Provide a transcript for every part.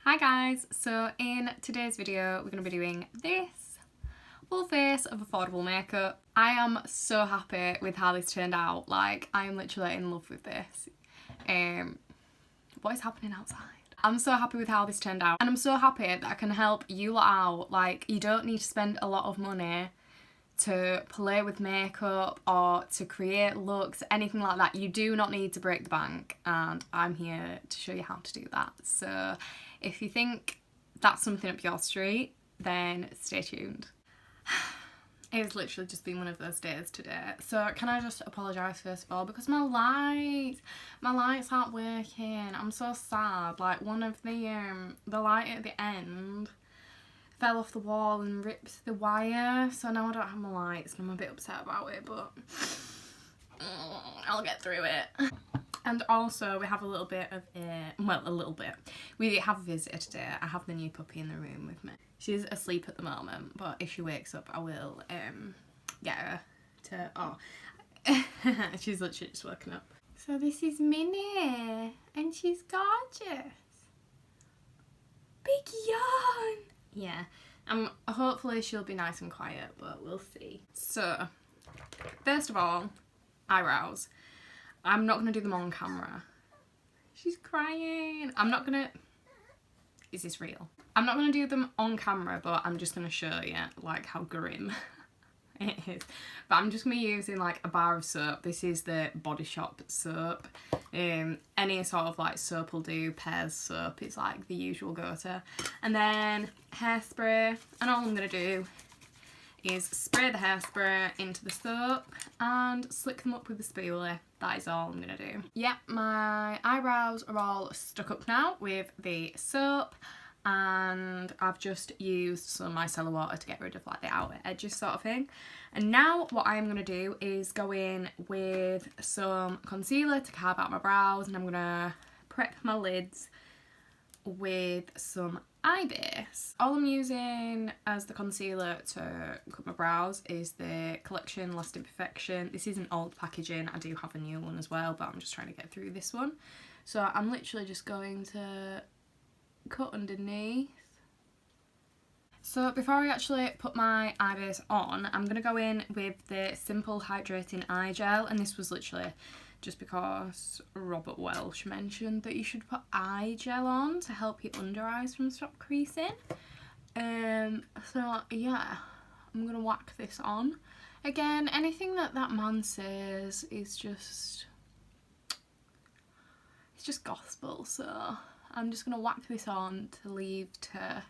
Hi guys, so in today's video we're going to be doing this full face of affordable makeup. I am so happy with how this turned out, like I am literally in love with this. What is happening outside? I'm so happy with how this turned out and I'm so happy that I can help you lot out. Like, you don't need to spend a lot of money to play with makeup or to create looks, anything like that. You do not need to break the bank, and I'm here to show you how to do that. So if you think that's something up your street, then stay tuned. It's literally just been one of those days today. So can I just apologise first of all, because my lights aren't working. I'm so sad. Like, one of the light at the end fell off the wall and ripped the wire, so now I don't have my lights and I'm a bit upset about it, but I'll get through it. And also we have a little bit of we have a visitor today. I have the new puppy in the room with me. She's asleep at the moment, but if she wakes up I will get her to she's literally just woken up. So this is Minnie and she's gorgeous. Big yawn. Yeah, hopefully she'll be nice and quiet, but we'll see. So, first of all, eyebrows. I'm not going to do them on camera. She's crying. Is this real? I'm not going to do them on camera, but I'm just going to show you, like, how grim it is. But I'm just going to be using, like, a bar of soap. This is the Body Shop soap. Any sort of, like, soap will do. Pears soap is, like, the usual go-to. And then hairspray. And all I'm going to do is spray the hairspray into the soap and slick them up with the spoolie. That is all I'm going to do. Yep, my eyebrows are all stuck up now with the soap. And I've just used some micellar water to get rid of, like, the outer edges sort of thing. And now what I'm going to do is go in with some concealer to carve out my brows, and I'm going to prep my lids with some eye base. All I'm using as the concealer to cut my brows is the Collection Lasting Perfection. This is an old packaging. I do have a new one as well, but I'm just trying to get through this one. So I'm literally just going to cut underneath. So before I actually put my eye base on, I'm going to go in with the Simple Hydrating Eye Gel, and this was literally just because Robert Welsh mentioned that you should put eye gel on to help your under eyes from stop creasing. So yeah, I'm going to whack this on. Again, anything that man says is just, it's just gospel, so I'm just going to whack this on to leave to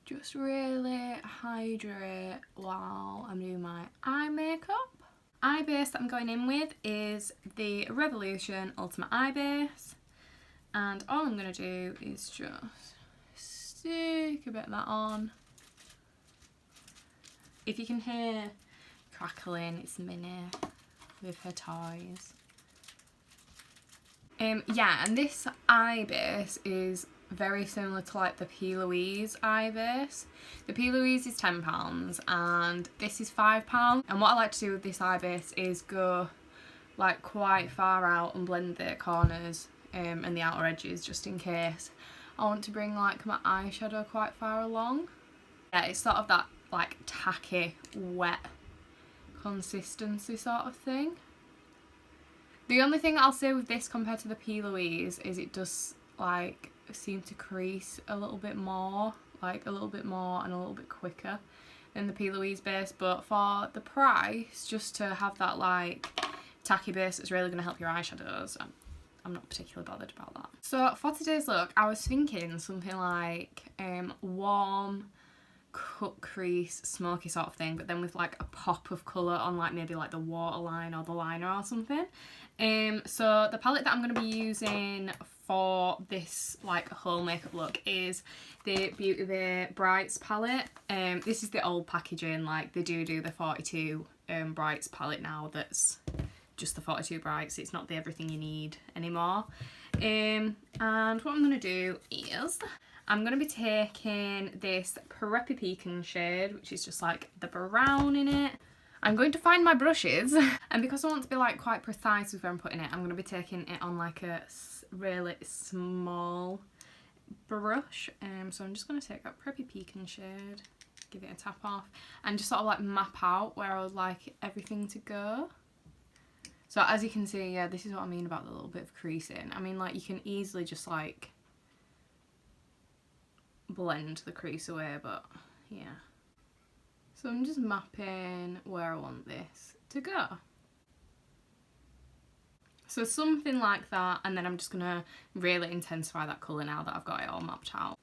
just really hydrate while I'm doing my eye makeup. Eye base that I'm going in with is the Revolution Ultimate Eye Base, and all I'm going to do is just stick a bit of that on. If you can hear crackling, it's Minnie with her toys. Yeah, and this eye base is very similar to, like, the P. Louise eye base. The P. Louise is £10 and this is £5. And what I like to do with this eye base is go, like, quite far out and blend the corners and the outer edges, just in case I want to bring, like, my eyeshadow quite far along. Yeah, it's sort of that, like, tacky, wet consistency sort of thing. The only thing I'll say with this compared to the P. Louise is it does, like, seem to crease a little bit more, like a little bit more and a little bit quicker than the P. Louise base, but for the price, just to have that, like, tacky base that's really going to help your eyeshadows, I'm not particularly bothered about that. So for today's look, I was thinking something like warm, cut crease, smoky sort of thing, but then with, like, a pop of colour on, like, maybe, like, the waterline or the liner or something. So the palette that I'm going to be using for this, like, whole makeup look is the Beauty Bay Brights palette. This is the old packaging. Like, they do the 42 Brights palette now that's just the 42 Brights. It's not the Everything You Need anymore. And what I'm going to do is I'm going to be taking this Preppy Pecan shade, which is just, like, the brown in it. I'm going to find my brushes, and because I want to be, like, quite precise with where I'm putting it, I'm going to be taking it on, like, a really small brush. So I'm just going to take that Preppy Pecan shade, give it a tap off, and just sort of like map out where I would like everything to go. So as you can see, yeah, this is what I mean about the little bit of creasing. I mean, like, you can easily just like blend the crease away, but yeah. So I'm just mapping where I want this to go. So something like that, and then I'm just gonna really intensify that colour now that I've got it all mapped out.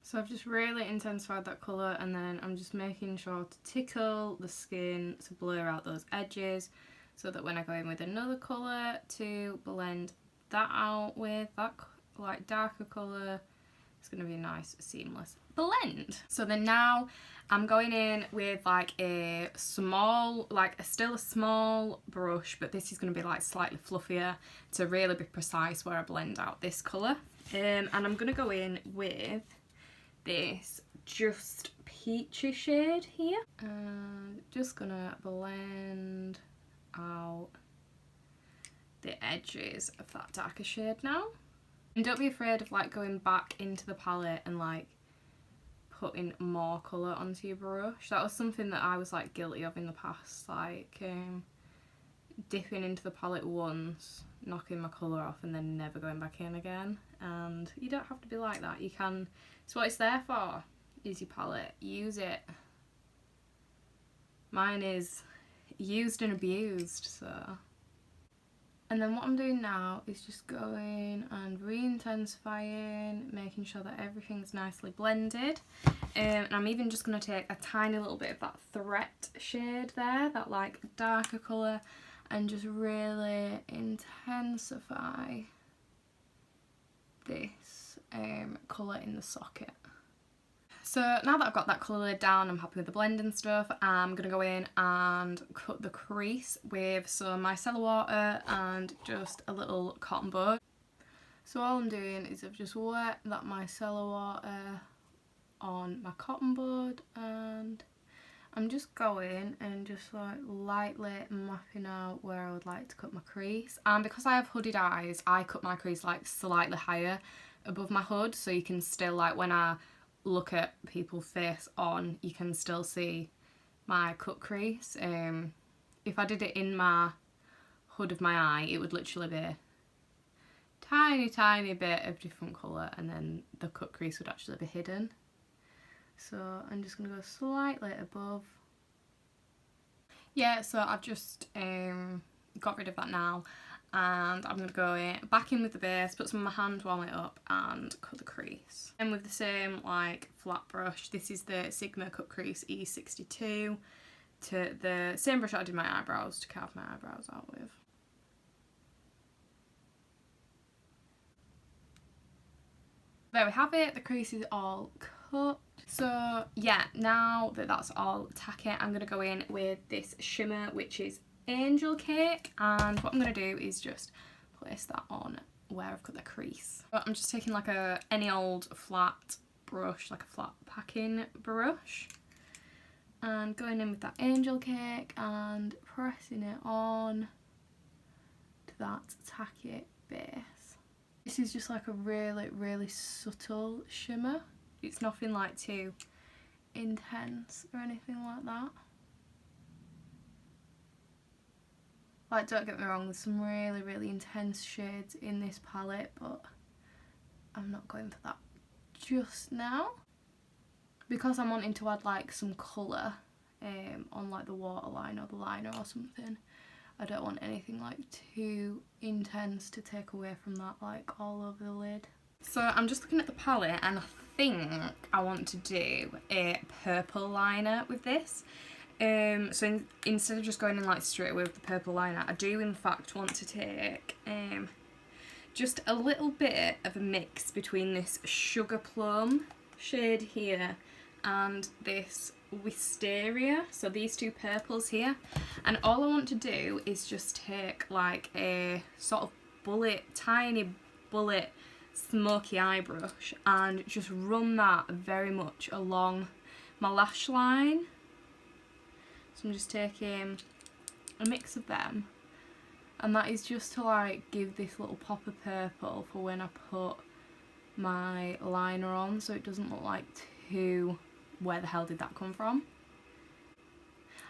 So I've just really intensified that colour, and then I'm just making sure to tickle the skin to blur out those edges, so that when I go in with another colour to blend that out with that like darker colour, it's going to be a nice seamless blend. So then now I'm going in with like a small, still a small brush, but this is going to be like slightly fluffier to really be precise where I blend out this colour. And I'm going to go in with this just peachy shade here. And just going to blend out the edges of that darker shade now. And don't be afraid of like going back into the palette and like putting more colour onto your brush. That was something that I was like guilty of in the past, like dipping into the palette once, knocking my colour off and then never going back in again. And you don't have to be like that. You can, it's what it's there for, is your palette. Use it. Mine is used and abused, so. And then what I'm doing now is just going and re-intensifying, making sure that everything's nicely blended. And I'm even just going to take a tiny little bit of that Threat shade there, that like darker colour, and just really intensify this colour in the socket. So now that I've got that colour laid down, I'm happy with the blend and stuff, I'm going to go in and cut the crease with some micellar water and just a little cotton bud. So all I'm doing is I've just wet that micellar water on my cotton bud, and I'm just going and just like lightly mapping out where I would like to cut my crease. And because I have hooded eyes, I cut my crease like slightly higher above my hood, so you can still, like, when I look at people's face on, you can still see my cut crease. If I did it in my hood of my eye, it would literally be tiny bit of different colour, and then the cut crease would actually be hidden. So I'm just going to go slightly above. Yeah, so I've just got rid of that now, and I'm going to go back in with the base, put some of my hand, warm it up, and cut the crease. And with the same like flat brush, this is the Sigma Cut Crease E62, to the same brush I did my eyebrows, to carve my eyebrows out with. There we have it, the crease is all cut. So yeah, now that that's all tacky, I'm going to go in with this shimmer, which is Angel Cake, and what I'm going to do is just place that on where I've got the crease. But I'm just taking like any old flat brush, like a flat packing brush, and going in with that Angel Cake and pressing it on to that tacky base. This is just like a really subtle shimmer. It's nothing like too intense or anything like that. Like, don't get me wrong, there's some really intense shades in this palette, but I'm not going for that just now. Because I'm wanting to add like some colour on like the waterline or the liner or something, I don't want anything like too intense to take away from that, like all over the lid. So I'm just looking at the palette, and I think I want to do a purple liner with this. So instead of just going in like straight away with the purple liner, I do in fact want to take just a little bit of a mix between this Sugar Plum shade here and this Wisteria, so these two purples here. And all I want to do is just take like a sort of tiny bullet smoky eye brush and just run that very much along my lash line. So I'm just taking a mix of them and that is just to like give this little pop of purple for when I put my liner on, so it doesn't look like too, where the hell did that come from?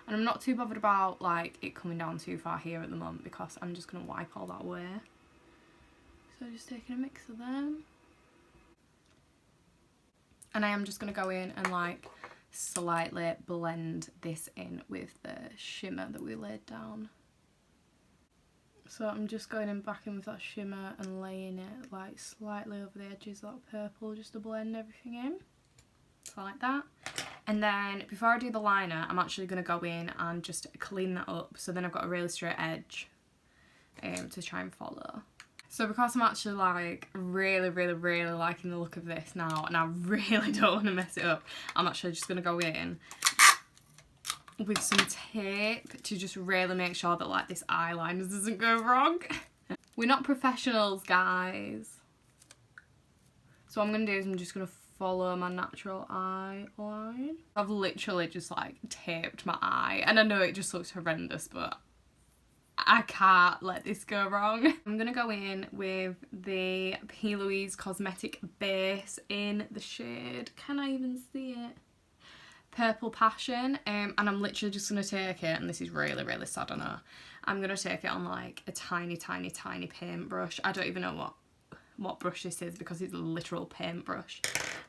And I'm not too bothered about like it coming down too far here at the moment because I'm just going to wipe all that away. So just taking a mix of them. And I am just going to go in and like slightly blend this in with the shimmer that we laid down. So I'm just going in back in with that shimmer and laying it like slightly over the edges of that purple just to blend everything in. So like that. And then before I do the liner, I'm actually going to go in and just clean that up. So then I've got a really straight edge to try and follow. So because I'm actually like really liking the look of this now, and I really don't want to mess it up, I'm actually just going to go in with some tape to just really make sure that like this eyeliner doesn't go wrong. We're not professionals, guys. So what I'm going to do is I'm just going to follow my natural eye line. I've literally just like taped my eye, and I know it just looks horrendous, but I can't let this go wrong. I'm going to go in with the P. Louise Cosmetic base in the shade, can I even see it? Purple Passion, and I'm literally just going to take it, and this is really sad, I know. I'm going to take it on like a tiny paintbrush. I don't even know what brush this is because it's a literal paintbrush.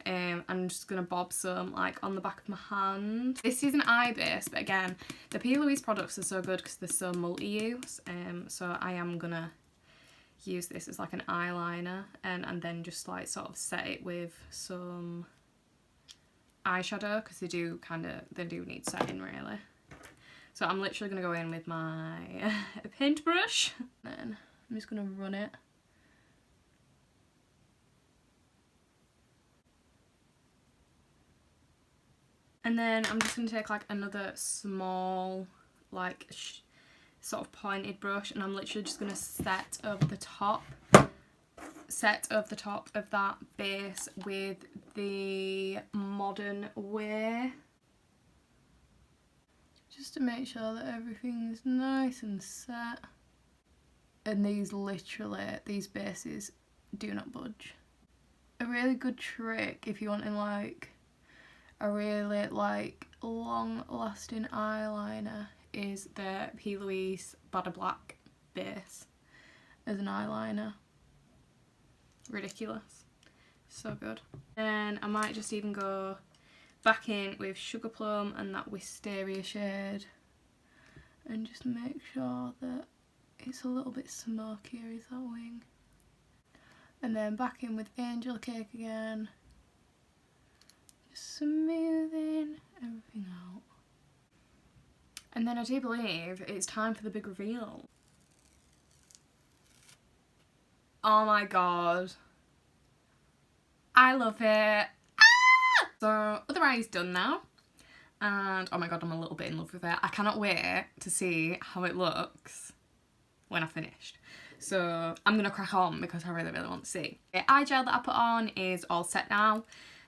I'm just going to bob some like on the back of my hand. This is an eye base, but again, the P. Louise products are so good because they're so multi-use, so I am going to use this as like an eyeliner and then just like sort of set it with some eyeshadow because they do need setting really. So I'm literally going to go in with my paintbrush, and then I'm just going to run it. And then I'm just going to take like another small like sort of pointed brush, and I'm literally just going to set over the top of that base with the Modern Way, just to make sure that everything's nice and set. And these bases do not budge. A really good trick if you're wanting like a really like long lasting eyeliner is the P. Louise Bada Black base as an eyeliner. Ridiculous. So good. And I might just even go back in with Sugar Plum and that Wisteria shade and just make sure that it's a little bit smokier, is that wing. And then back in with Angel Cake again. Just smoothing everything out. And then I do believe it's time for the big reveal. Oh my god. I love it. Ah! So, other eye's done now. And oh my god, I'm a little bit in love with it. I cannot wait to see how it looks when I've finished. So, I'm going to crack on because I really want to see. The eye gel that I put on is all set now.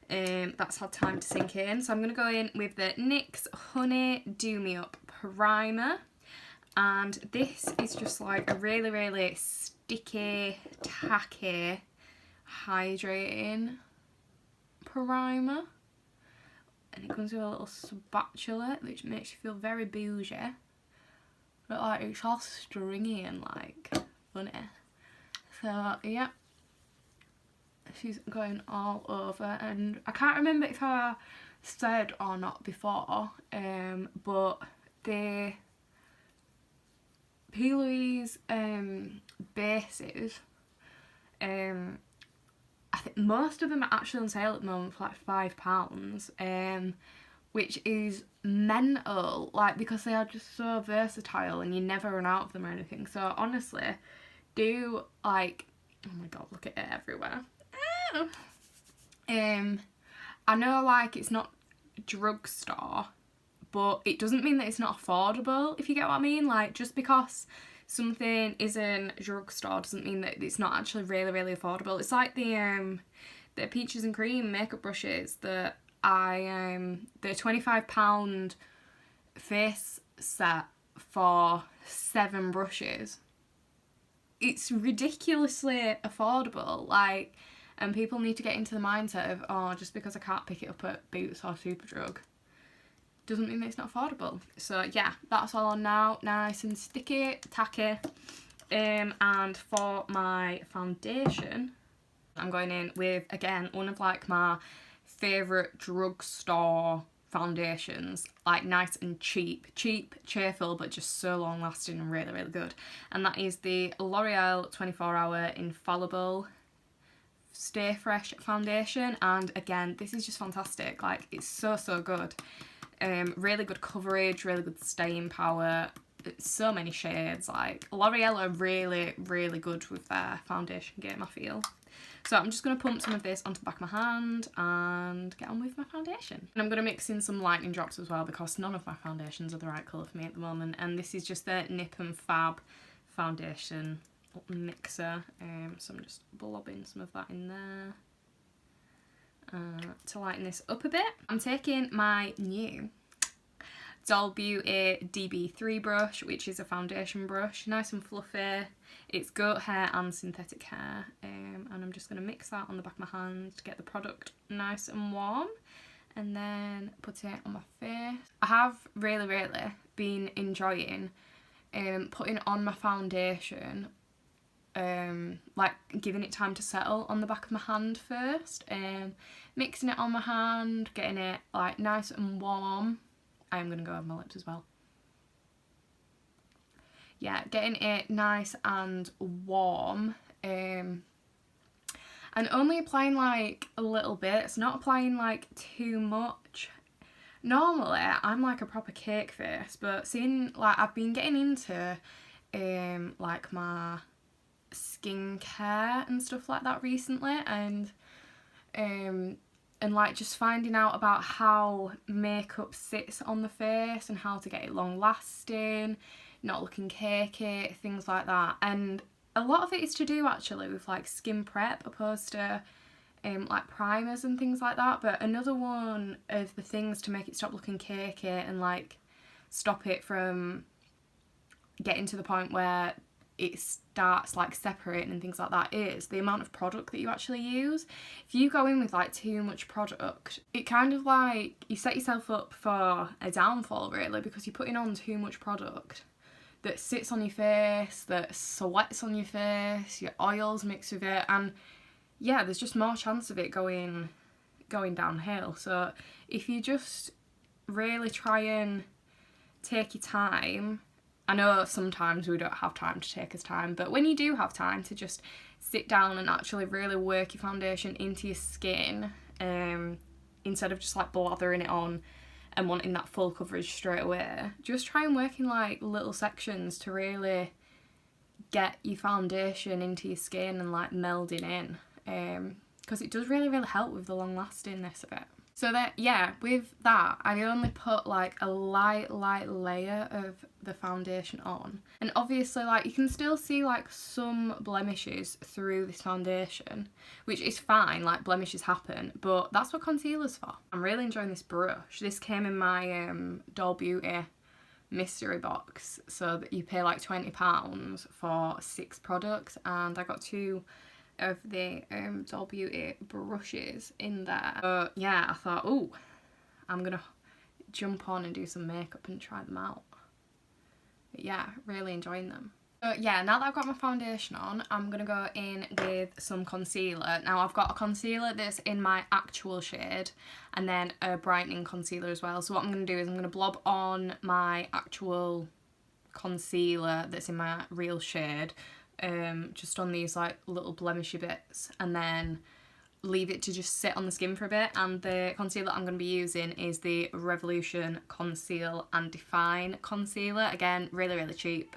That's had time to sink in. So I'm going to go in with the NYX Honey Do Me Up Primer. And this is just like a really sticky, tacky, hydrating primer. And it comes with a little spatula, which makes you feel very bougie. But like, it's all stringy and like funny. So yeah. She's going all over, and I can't remember if I said or not before, but the P. Louise bases, I think most of them are actually on sale at the moment for like £5, which is mental, like, because they are just so versatile and you never run out of them or anything. So honestly, do like, oh my god, look at it everywhere. I know like it's not drugstore, but it doesn't mean that it's not affordable, if you get what I mean. Like, just because something isn't drugstore doesn't mean that it's not actually really affordable. It's like the Peaches and Cream makeup brushes that the £25 face set for 7 brushes. it's ridiculously affordable, like, and people need to get into the mindset of, oh, just because I can't pick it up at Boots or Superdrug doesn't mean that it's not affordable. So yeah, that's all on now, nice and sticky, tacky. And for my foundation, I'm going in with, again, one of like my favourite drugstore foundations, like nice and cheap, cheerful, but just so long lasting and really, really good. And that is the L'Oreal 24-Hour Infallible Stay Fresh foundation. And again, this is just fantastic, like it's so, so good. Really good coverage, really good staying power, so many shades. Like L'Oreal are really, really good with their foundation game, I feel. So I'm just going to pump some of this onto the back of my hand and get on with my foundation. And I'm going to mix in some lightning drops as well, because none of my foundations are the right colour for me at the moment. And this is just the Nip and Fab foundation mixer. So I'm just blobbing some of that in there to lighten this up a bit. I'm taking my new Doll Beauty DB3 brush, which is a foundation brush, nice and fluffy. It's goat hair and synthetic hair, and I'm just going to mix that on the back of my hand to get the product nice and warm, and then put it on my face. I have really, really been enjoying putting on my foundation, like giving it time to settle on the back of my hand first, mixing it on my hand, getting it like nice and warm. I'm going to go over my lips as well. Yeah, getting it nice and warm, and only applying like a little bit. It's not applying like too much. Normally I'm like a proper cake face, but seeing like I've been getting into like my skincare and stuff like that recently, and like just finding out about how makeup sits on the face and how to get it long lasting, not looking cakey, things like that. And a lot of it is to do actually with like skin prep opposed to like primers and things like that. But another one of the things to make it stop looking cakey and like stop it from getting to the point where it starts like separating and things like that is the amount of product that you actually use. If you go in with like too much product, it kind of like you set yourself up for a downfall really, because you're putting on too much product that sits on your face, that sweats on your face, your oils mix with it, and yeah, there's just more chance of it going downhill. So if you just really try and take your time, I know sometimes we don't have time to take us time, but when you do have time to just sit down and actually really work your foundation into your skin, instead of just like blathering it on and wanting that full coverage straight away, just try and work in like little sections to really get your foundation into your skin and like melding in, because it does really, really help with the long lastingness of it. So that, yeah, with that, I only put like a light layer of the foundation on. And obviously, like, you can still see like some blemishes through this foundation, which is fine, like blemishes happen, but that's what concealer's for. I'm really enjoying this brush. This came in my Doll Beauty mystery box, so that you pay like £20 for 6 products, and I got 2 of the Doll Beauty brushes in there. So yeah, I thought, oh, I'm gonna jump on and do some makeup and try them out. But yeah, really enjoying them. So yeah, now that I've got my foundation on, I'm gonna go in with some concealer. Now I've got a concealer that's in my actual shade, and then a brightening concealer as well. So what I'm gonna do is I'm gonna blob on my actual concealer that's in my real shade, just on these like little blemishy bits, and then leave it to just sit on the skin for a bit. And the concealer I'm going to be using is the Revolution Conceal and Define concealer. Again, really, really cheap.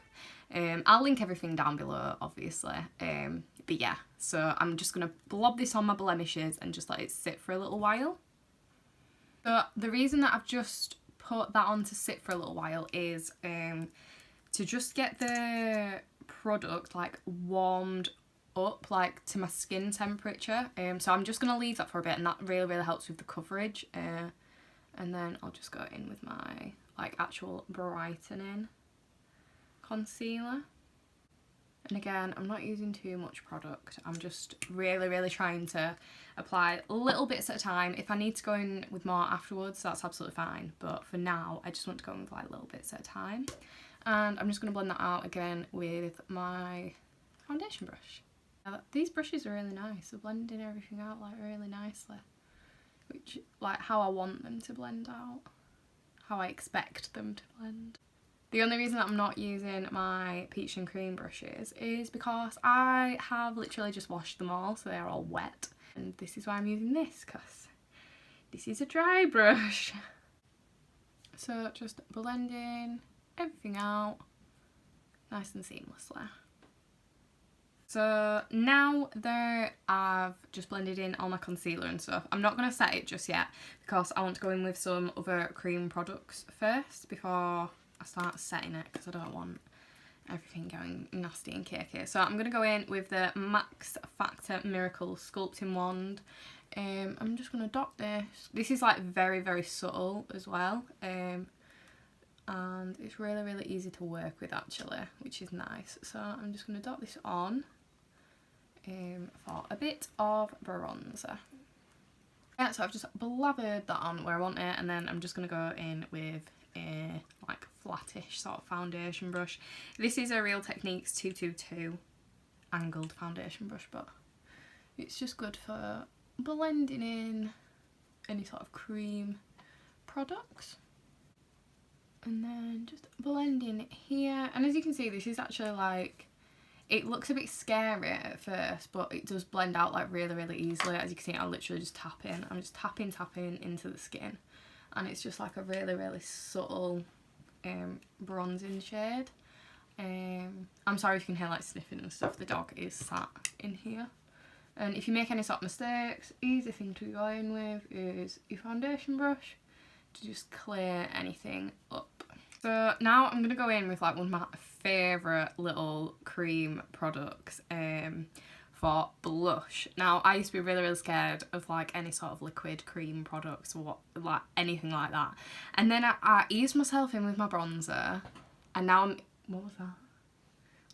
I'll link everything down below, obviously. But yeah, so I'm just going to blob this on my blemishes and just let it sit for a little while. So the reason that I've just put that on to sit for a little while is to just get the product like warmed up like to my skin temperature, so I'm just gonna leave that for a bit, and that really, really helps with the coverage, and then I'll just go in with my like actual brightening concealer. And again, I'm not using too much product. I'm just really trying to apply little bits at a time. If I need to go in with more afterwards, that's absolutely fine. But for now, I just want to go in with like little bits at a time. And I'm just going to blend that out again with my foundation brush. Now, these brushes are really nice. They're blending everything out like really nicely. Which, like how I want them to blend out. How I expect them to blend. The only reason that I'm not using my peach and cream brushes is because I have literally just washed them all, so they're all wet. And this is why I'm using this, because this is a dry brush. So just blending everything out nice and seamlessly. So now that I've just blended in all my concealer and stuff, I'm not going to set it just yet because I want to go in with some other cream products first before I start setting it, because I don't want everything going nasty and cakey. So I'm going to go in with the Max Factor Miracle Sculpting Wand. I'm just going to dot this. This is like very subtle as well. And it's really easy to work with actually, which is nice. So I'm just going to dot this on for a bit of bronzer. Yeah, so I've just blathered that on where I want it, and then I'm just going to go in with a like flattish sort of foundation brush. This is a Real Techniques 222 angled foundation brush, but it's just good for blending in any sort of cream products. And then just blending here, and as you can see, this is actually like, it looks a bit scary at first, but it does blend out like really easily. As you can see, I literally just tap in. I'm just tapping into the skin, and it's just like a really subtle bronzing shade. I'm sorry if you can hear like sniffing and stuff. The dog is sat in here. And if you make any sort of mistakes, easy thing to go in with is your foundation brush to just clear anything up. So now I'm going to go in with like one of my favourite little cream products for blush. Now, I used to be really scared of like any sort of liquid cream products or like anything like that. And then I eased myself in with my bronzer, and now I'm... What was that?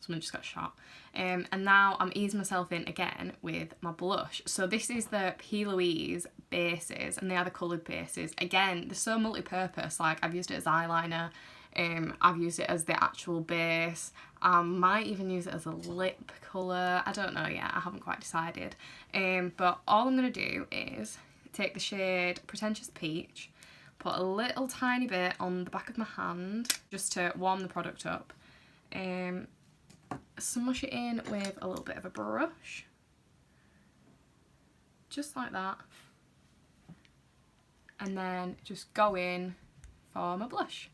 Someone just got shot. And now I'm easing myself in again with my blush. So this is the P. Louise bases, and they are the coloured bases. Again, they're so multi-purpose. Like, I've used it as eyeliner. I've used it as the actual base. I might even use it as a lip colour. I don't know yet. I haven't quite decided. But all I'm going to do is take the shade Pretentious Peach, put a little tiny bit on the back of my hand just to warm the product up. Smush it in with a little bit of a brush, just like that, and then just go in for my blush.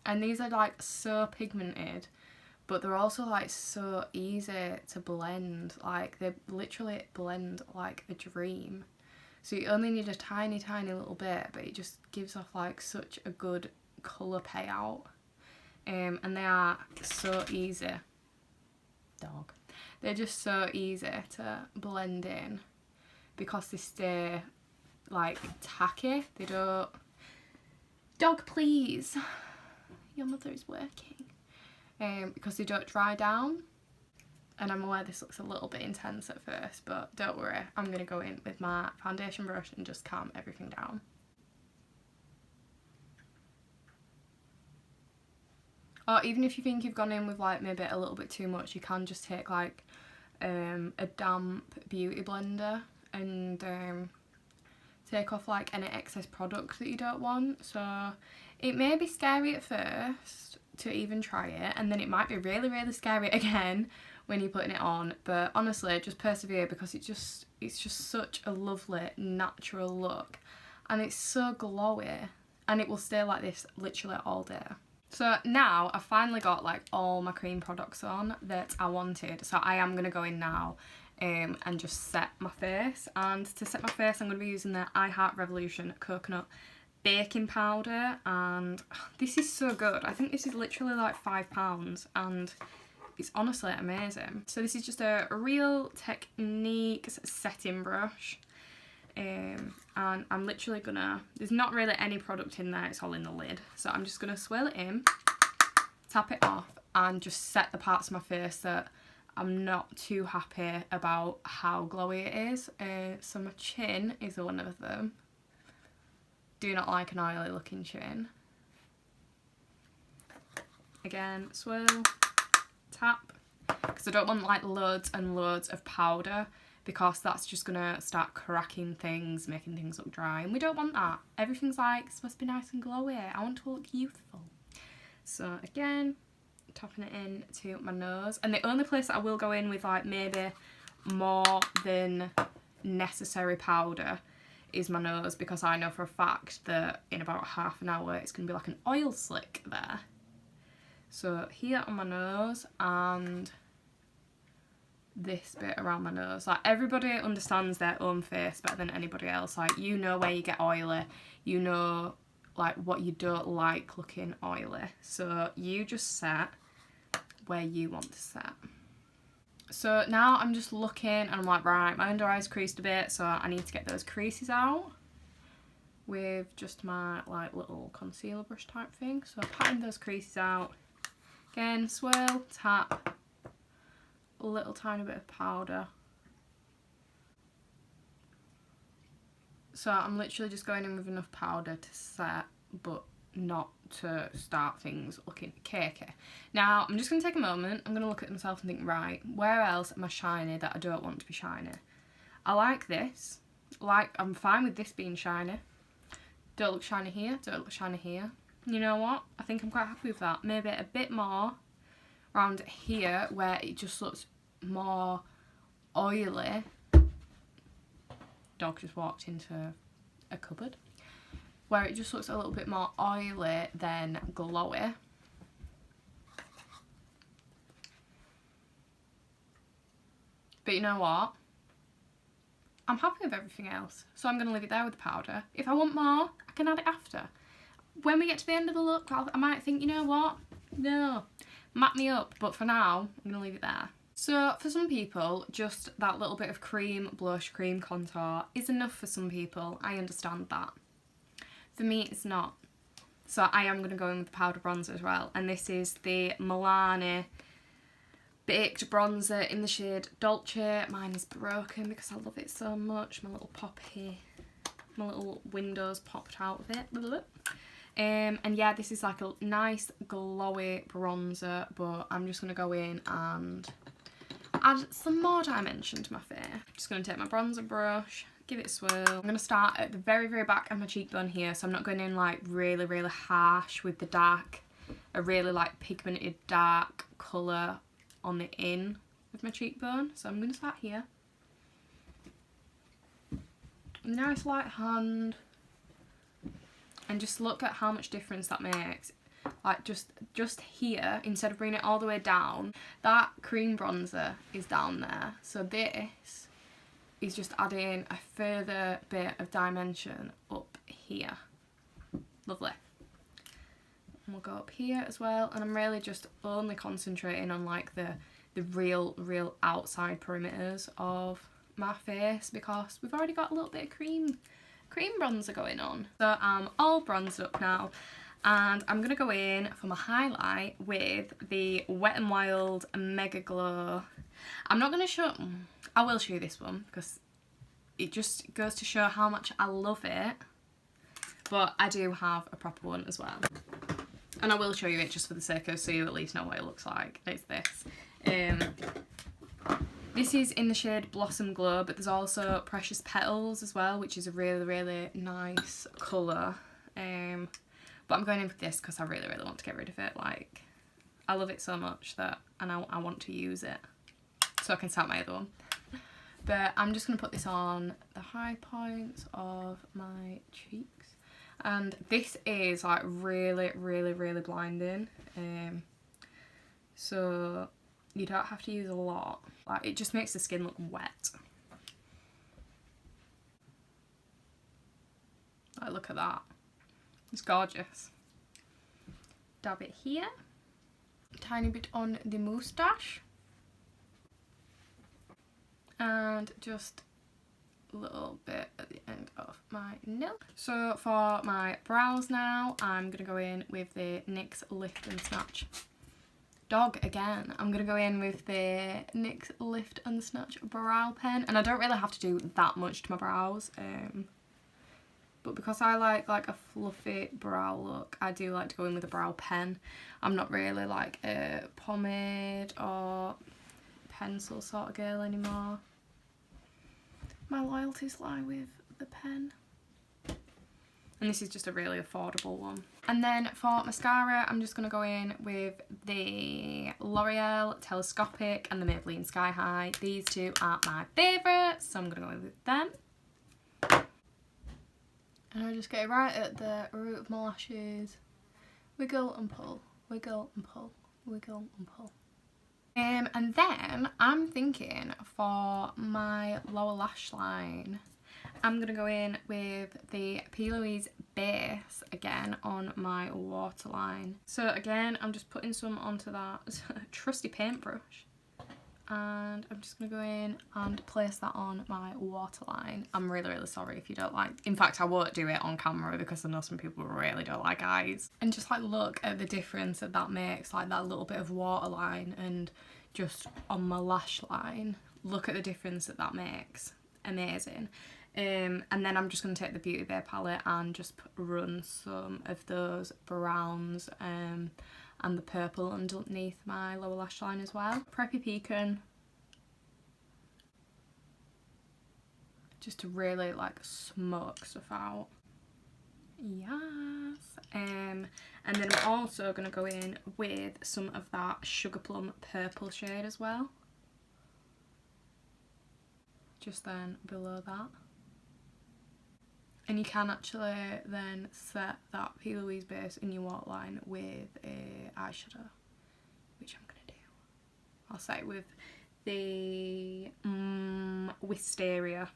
And these are like so pigmented, but they're also like so easy to blend. Like, they literally blend like a dream. So you only need a tiny little bit, but it just gives off like such a good colour payout. And they are so easy. Dog. They're just so easy to blend in because they stay like tacky. They don't... Dog, please. Your mother is working. Because they don't dry down. And I'm aware this looks a little bit intense at first, but don't worry. I'm going to go in with my foundation brush and just calm everything down. Or even if you think you've gone in with like maybe a little bit too much, you can just take like a damp beauty blender and take off like any excess product that you don't want. So it may be scary at first to even try it, and then it might be really scary again when you're putting it on. But honestly, just persevere, because it's just such a lovely natural look, and it's so glowy, and it will stay like this literally all day. So now I've finally got like all my cream products on that I wanted. So I am going to go in now and just set my face. And to set my face, I'm going to be using the I Heart Revolution Coconut Baking Powder. And this is so good. I think this is literally like £5 and it's honestly amazing. So this is just a Real Techniques setting brush. And I'm literally gonna, there's not really any product in there, it's all in the lid, so I'm just gonna swirl it in, tap it off, and just set the parts of my face that I'm not too happy about how glowy it is. So my chin is one of them. Do not like an oily looking chin. Again, swirl, tap, because I don't want like loads and loads of powder, because that's just gonna start cracking things, making things look dry, and we don't want that. Everything's like supposed to be nice and glowy. I want to look youthful. So again, tapping it in to my nose, and the only place that I will go in with like maybe more than necessary powder is my nose, because I know for a fact that in about half an hour it's gonna be like an oil slick there. So here on my nose and this bit around my nose. Like, everybody understands their own face better than anybody else. Like, you know where you get oily, you know like what you don't like looking oily. So you just set where you want to set. So now I'm just looking and I'm like, right, my under eye's creased a bit, so I need to get those creases out with just my like little concealer brush type thing. So I'm patting those creases out. Again, swirl, tap, a little tiny bit of powder. So I'm literally just going in with enough powder to set, but not to start things looking cakey. Now I'm just going to take a moment, I'm going to look at myself and think, right, where else am I shiny that I don't want to be shiny? I like this, like I'm fine with this being shiny. Don't look shiny here, don't look shiny here. You know what? I think I'm quite happy with that. Maybe a bit more around here where it just looks more oily. Dog just walked into a cupboard. Where it just looks a little bit more oily than glowy. But you know what? I'm happy with everything else. So I'm going to leave it there with the powder. If I want more, I can add it after. When we get to the end of the look, I might think, you know what? No, map me up. But for now, I'm going to leave it there. So for some people, just that little bit of cream blush, cream contour is enough for some people. I understand that. For me, it's not. So I am going to go in with the powder bronzer as well. And this is the Milani Baked Bronzer in the shade Dolce. Mine is broken because I love it so much. My little poppy, my little windows popped out of it. And yeah, this is like a nice glowy bronzer, but I'm just going to go in and add some more dimension to my face. Just going to take my bronzer brush, give it a swirl. I'm going to start at the very, very back of my cheekbone here, so I'm not going in like really, really harsh with the dark, a really like pigmented dark colour on the in of my cheekbone. So I'm going to start here. Nice light hand. And just look at how much difference that makes. Like just here, instead of bringing it all the way down, that cream bronzer is down there. So this is just adding a further bit of dimension up here. Lovely. And we'll go up here as well. And I'm really just only concentrating on like the real outside perimeters of my face, because we've already got a little bit of cream bronzer going on. So I'm all bronzed up now, and I'm going to go in for my highlight with the Wet n Wild Mega Glow. I'm not going to show, I will show you this one because it just goes to show how much I love it, but I do have a proper one as well. And I will show you it just for the sake of, so you at least know what it looks like. It's this. This is in the shade Blossom Glow, but there's also Precious Petals as well, which is a really, really nice colour. But I'm going in with this because I really, really want to get rid of it. Like, I love it so much that I want to use it so I can start my other one. But I'm just going to put this on the high points of my cheeks. And this is like really, really, really blinding. So you don't have to use a lot. Like, it just makes the skin look wet. Like, look at that. It's gorgeous. Dab it here. Tiny bit on the moustache. And just a little bit at the end of my nail. So for my brows now, I'm going to go in with the NYX Lift and Snatch dog again. I'm going to go in with the NYX Lift and Snatch brow pen. And I don't really have to do that much to my brows. But because I like a fluffy brow look, I do like to go in with a brow pen. I'm not really like a pomade or pencil sort of girl anymore. My loyalties lie with the pen. And this is just a really affordable one. And then for mascara, I'm just going to go in with the L'Oreal Telescopic and the Maybelline Sky High. These two are my favourites, so I'm going to go in with them. And I just get it right at the root of my lashes. Wiggle and pull, wiggle and pull, wiggle and pull. And then I'm thinking for my lower lash line, I'm going to go in with the P. Louise base again on my waterline. So again, I'm just putting some onto that trusty paintbrush. And I'm just going to go in and place that on my waterline. I'm really, really sorry if you don't like... In fact, I won't do it on camera because I know some people really don't like eyes. And just like look at the difference that that makes, like that little bit of waterline and just on my lash line. Look at the difference that that makes. Amazing. And then I'm just going to take the Beauty Bay palette and just run some of those browns and the purple underneath my lower lash line as well. Preppy Pecan. Just to really like smoke stuff out. Yes. And then I'm also going to go in with some of that Sugar Plum purple shade as well. Just then below that. And you can actually then set that P. Louise base in your waterline with a eyeshadow, which I'm going to do. I'll set it with the Wisteria.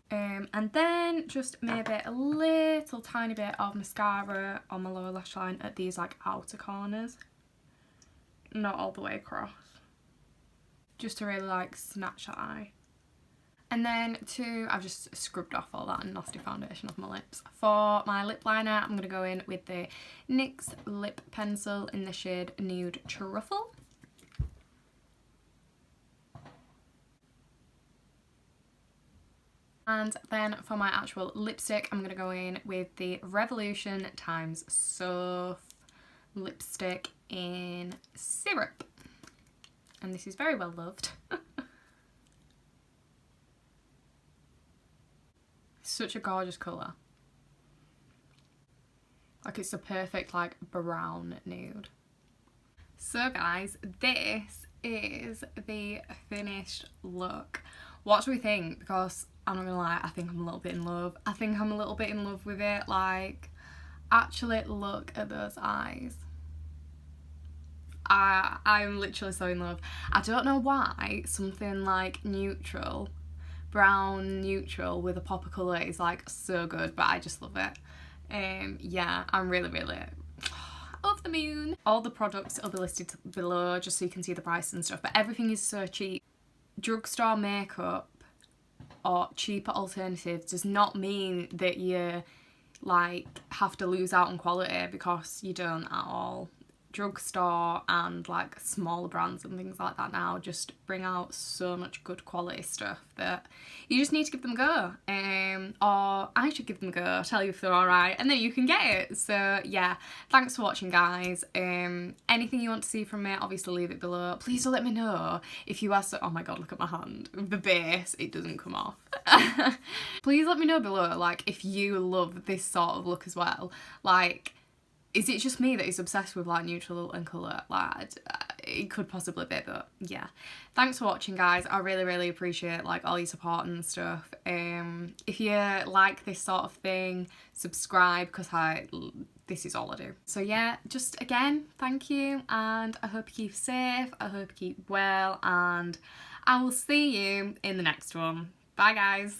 And then just maybe a little tiny bit of mascara on my lower lash line at these like outer corners. Not all the way across. Just to really like snatch that eye. And then I've just scrubbed off all that nasty foundation off my lips. For my lip liner, I'm going to go in with the NYX Lip Pencil in the shade Nude Truffle. And then for my actual lipstick, I'm going to go in with the Revolution x Sooo lipstick in Syrup. And this is very well loved. Such a gorgeous colour. Like it's the perfect like brown nude. So guys, this is the finished look. What do we think? Because I'm not gonna lie, I think I'm a little bit in love. I think I'm a little bit in love with it. Like, actually look at those eyes. I'm literally so in love. I don't know why something like neutral, brown neutral with a pop of colour is like so good, but I just love it. Yeah, I'm really, really over the moon. All the products will be listed below just so you can see the price and stuff, but everything is so cheap. Drugstore makeup or cheaper alternatives does not mean that you like have to lose out on quality, because you don't at all. Drugstore and like smaller brands and things like that now just bring out so much good quality stuff that you just need to give them a go, or I should give them a go, tell you if they're alright, and then you can get it. So yeah, thanks for watching guys. Anything you want to see from me, obviously leave it below. Please do let me know if you are so... Oh my god, look at my hand, the base, it doesn't come off. Please let me know below like if you love this sort of look as well. Like, is it just me that is obsessed with like neutral and colour? Like, it could possibly be, but yeah. Thanks for watching guys. I really, really appreciate like all your support and stuff. If you like this sort of thing, subscribe, because this is all I do. So yeah, just again, thank you, and I hope you keep safe, I hope you keep well, and I will see you in the next one. Bye guys.